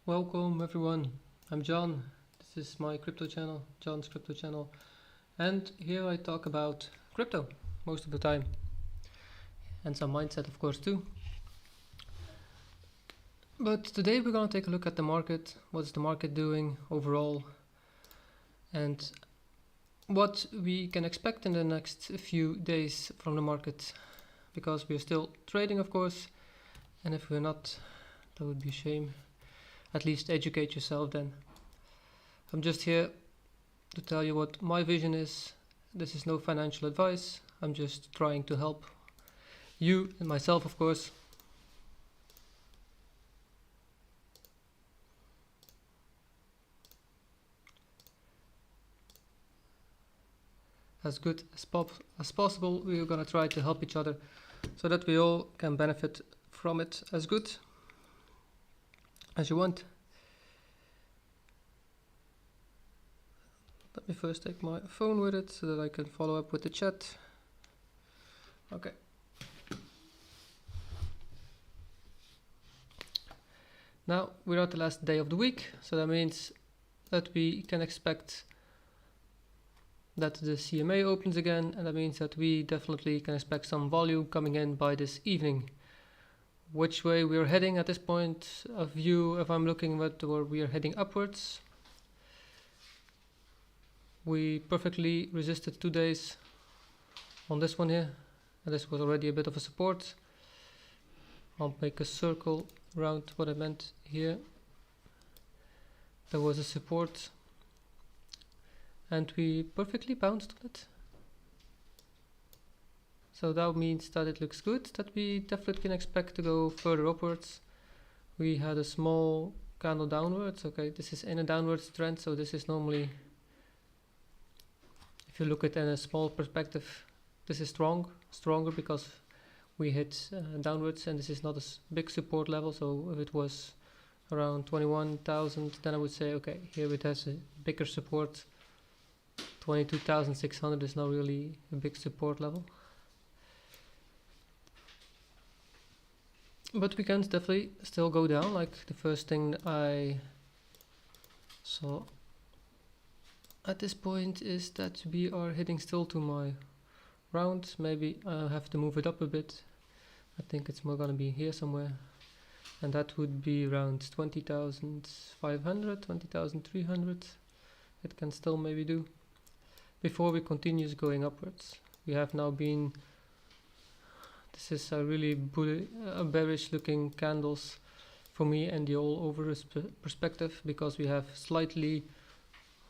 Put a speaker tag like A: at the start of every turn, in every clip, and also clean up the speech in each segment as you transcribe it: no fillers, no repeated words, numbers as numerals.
A: Welcome everyone, I'm John. This is my crypto channel, John's crypto channel, and here I talk about crypto most of the time, and some mindset of course too. But today we're gonna take a look at the market, what's the market doing overall, and what we can expect in the next few days from the market, because we're still trading of course, and if we're not, that would be a shame. At least educate yourself then. I'm just here to tell you what my vision is. This is no financial advice. I'm just trying to help you and myself, of course. As good as possible, we're gonna try to help each other so that we all can benefit from it as good as you want. Let me first take my phone with it so that I can follow up with the chat. Okay. Now we're at the last day of the week, so that means that we can expect that the CMA opens again, and that means that we definitely can expect some volume coming in by this evening. Which way we're heading at this point of view, if I'm looking at where we are heading upwards, we perfectly resisted 2 days on this one here, and this was already a bit of a support. I'll make a circle around what I meant here. There was a support and we perfectly bounced on it. So that means that it looks good, that we definitely can expect to go further upwards. We had a small candle downwards. Okay, this is in a downwards trend, so this is normally, if you look at it in a small perspective, this is stronger because we hit downwards, and this is not a big support level. So if it was around 21,000, then I would say, okay, here it has a bigger support. 22,600 is not really a big support level. But we can definitely still go down, like the first thing I saw at this point is that we are heading still to my round. Maybe I'll have to move it up a bit. I think it's more gonna be here somewhere, and that would be around 20,500, 20,300. It can still maybe do before we continues going upwards. We have now been, this is a really bearish looking candles for me and the all over perspective, because we have slightly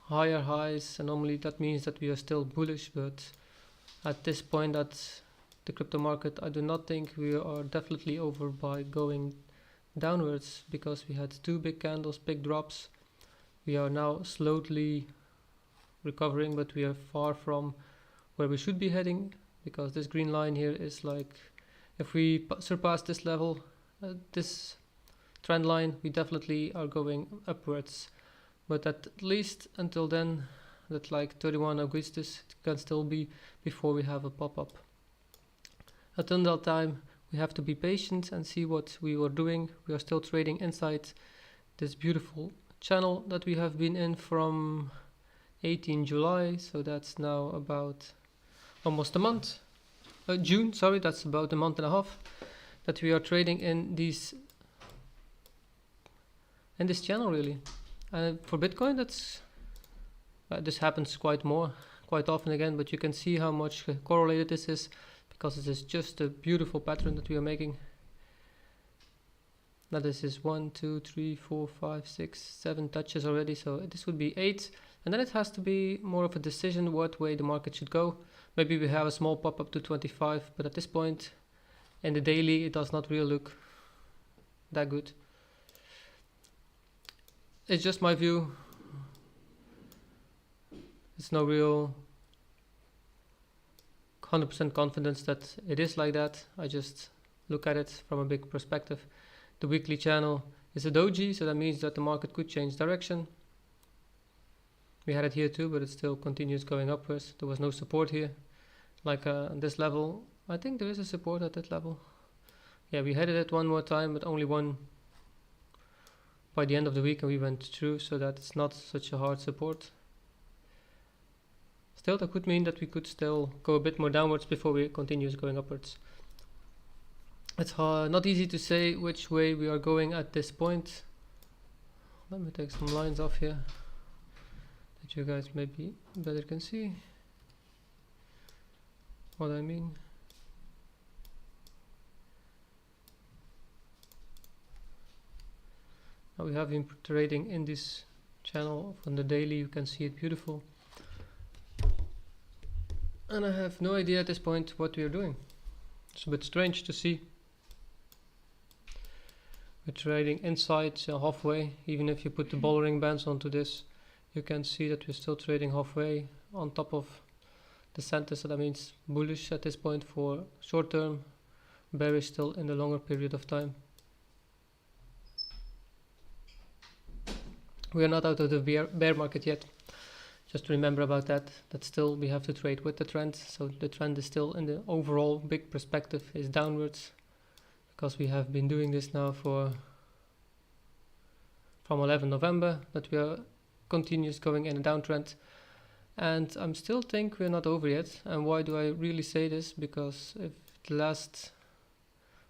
A: higher highs, and normally that means that we are still bullish, but at this point at the crypto market, I do not think we are definitely over by going downwards, because we had 2 big candles, big drops. We are now slowly recovering, but we are far from where we should be heading, because this green line here is like, if we surpass this level, this trend line, we definitely are going upwards. But at least until then, that like 31 Augustus, it can still be before we have a pop-up. Until that time, we have to be patient and see what we are doing. We are still trading inside this beautiful channel that we have been in from 18 July, so that's now about almost a month. June, sorry, that's about a month and a half that we are trading in this channel really. And for Bitcoin, that's this happens quite often again, but you can see how much correlated this is, because this is just a beautiful pattern that we are making. Now this is 1, 2, 3, 4, 5, 6, 7 touches already, so this would be 8. And then it has to be more of a decision what way the market should go. Maybe we have a small pop up to 25, but at this point in the daily, it does not really look that good. It's just my view. It's no real 100% confidence that it is like that. I just look at it from a big perspective. The weekly channel is a doji, so that means that the market could change direction. We had it here too, but it still continues going upwards. There was no support here, like this level. I think there is a support at that level. Yeah, we had it one more time, but only one by the end of the week and we went through, so that it's not such a hard support. Still, that could mean that we could still go a bit more downwards before we continue going upwards. It's not easy to say which way we are going at this point. Let me take some lines off here that you guys maybe better can see what I mean. Now we have been trading in this channel on the daily, you can see it beautiful. And I have no idea at this point what we are doing. It's a bit strange to see. We're trading inside halfway. Even if you put the bollering bands onto this, you can see that we're still trading halfway on top of the center. So that means bullish at this point for short term, bearish still in the longer period of time. We are not out of the bear market yet. Just remember about that still we have to trade with the trend. So the trend is still, in the overall big perspective, is downwards, because we have been doing this now from 11 November that we are continuous going in a downtrend, and I'm still think we're not over yet. And why do I really say this? Because if the last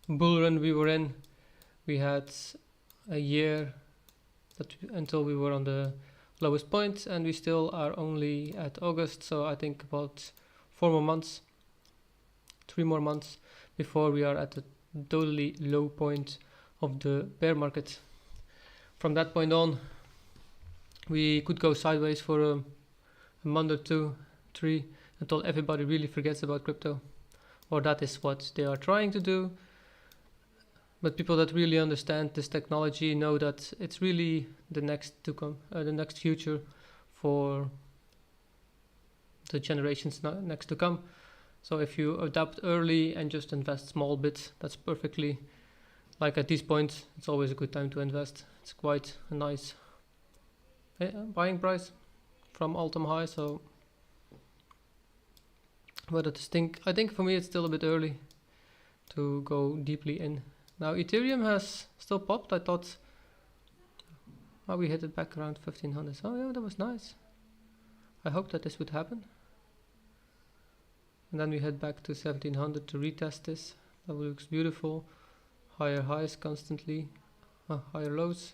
A: bull run we were in, we had a year until we were on the lowest point, and we still are only at August, so I think about 4 more months, 3 more months before we are at the totally low point of the bear market. From that point on, we could go sideways for a month or 2, 3 until everybody really forgets about crypto, or that is what they are trying to do. But people that really understand this technology know that it's really the next to come, the next future for the generations next to come. So if you adapt early and just invest small bits, that's perfectly, like at this point, it's always a good time to invest. It's quite a nice buying price from all-time high. So, but I think for me it's still a bit early to go deeply in. Now Ethereum has still popped. I thought, oh, we hit it back around 1500. Oh yeah, that was nice. I hope that this would happen. And then we head back to 1700 to retest this. That looks beautiful. Higher highs constantly, higher lows.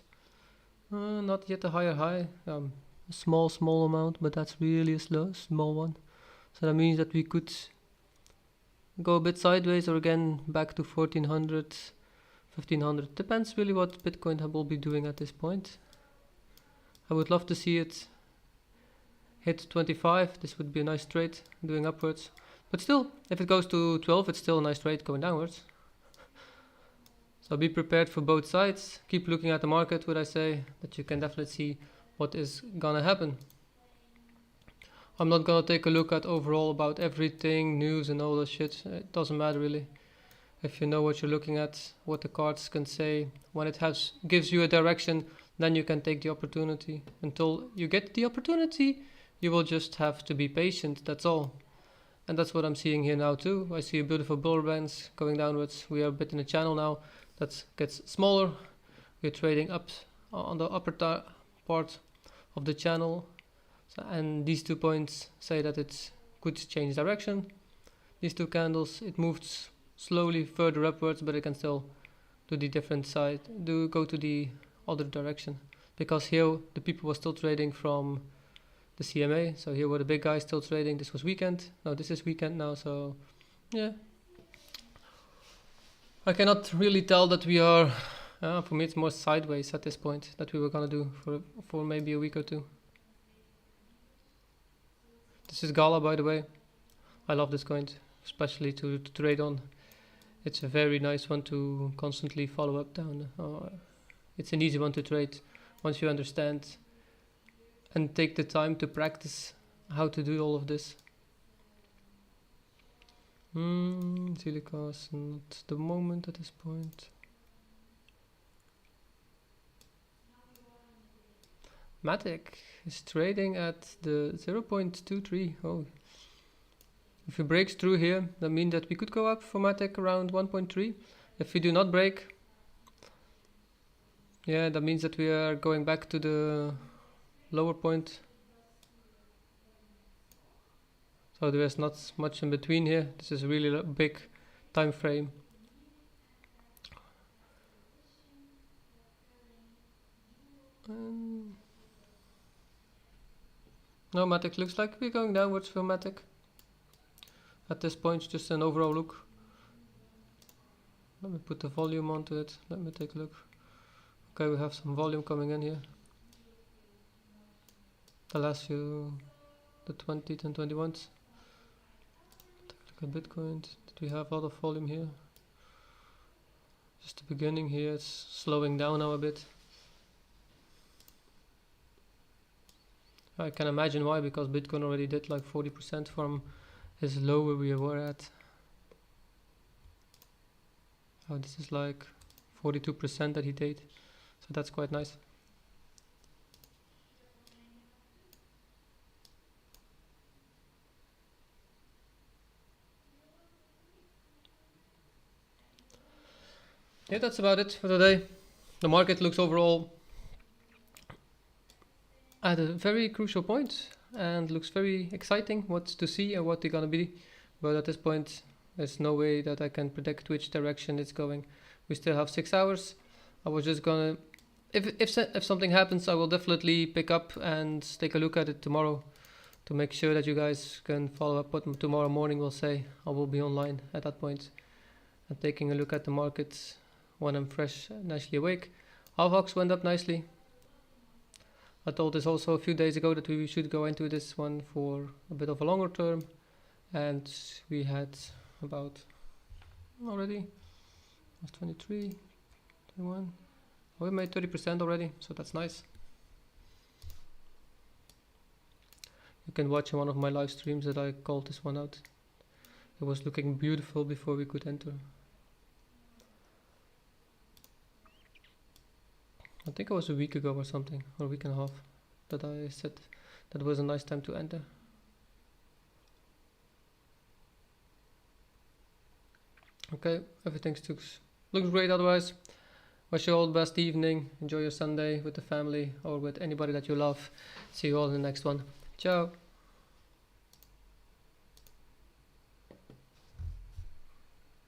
A: Not yet a higher high. A small amount, but that's really a small one. So that means that we could go a bit sideways or again back to 1400. 1500. Depends really what Bitcoin will be doing at this point. I would love to see it hit 25. This would be a nice trade doing upwards. But still, if it goes to 12, it's still a nice trade going downwards. So be prepared for both sides. Keep looking at the market, would I say, that you can definitely see what is gonna happen. I'm not gonna take a look at overall about everything, news and all that shit. It doesn't matter really. If you know what you're looking at, what the cards can say, when it gives you a direction, then you can take the opportunity. Until you get the opportunity, you will just have to be patient, that's all. And that's what I'm seeing here now too. I see a beautiful bull bands going downwards. We are a bit in a channel now that gets smaller. We're trading up on the upper part of the channel. So, and these 2 points say that it could change direction. These 2 candles, it moves slowly further upwards, but it can still do the different side, go to the other direction, because here the people were still trading from the CMA. So here were the big guys still trading. This was weekend. No, this is weekend now. So yeah, I cannot really tell that we are. For me, it's more sideways at this point that we were gonna do for maybe a week or 2. This is Gala, by the way. I love this coin, especially to trade on. It's a very nice one to constantly follow up down. It's an easy one to trade once you understand and take the time to practice how to do all of this. Silica's not the moment at this point. Matic is trading at the 0.23. Oh, if it breaks through here, that means that we could go up for Matic around 1.3. If we do not break, Yeah, that means that we are going back to the lower point. So there is not much in between here. This is really a big time frame. No, Matic looks like we're going downwards for Matic. At this point, just an overall look. Let me put the volume onto it. Let me take a look. Okay, we have some volume coming in here. The last few, the 20s and 21s. Take a look at Bitcoin. Did we have a lot of volume here? Just the beginning here, it's slowing down now a bit. I can imagine why, because Bitcoin already did like 40% from his low where we were at. Oh, this is like 42% that he did, so that's quite nice. Yeah, that's about it for today. The market looks overall at a very crucial point and looks very exciting what's to see and what they're gonna be, but at this point there's no way that I can predict which direction it's going. We still have 6 hours. I was just gonna, if something happens, I will definitely pick up and take a look at it tomorrow to make sure that you guys can follow up what tomorrow morning will say. I will be online at that point and taking a look at the markets when I'm fresh and actually awake. Alvox went up nicely. I told this also a few days ago that we should go into this one for a bit of a longer term, and we had about already was 23, 21. We made 30% already, so that's nice. You can watch one of my live streams that I called this one out. It was looking beautiful before we could enter. I think it was a week ago or something, or a week and a half, that I said that was a nice time to enter. Okay, everything looks great otherwise. Wish you all the best evening. Enjoy your Sunday with the family or with anybody that you love. See you all in the next one. Ciao.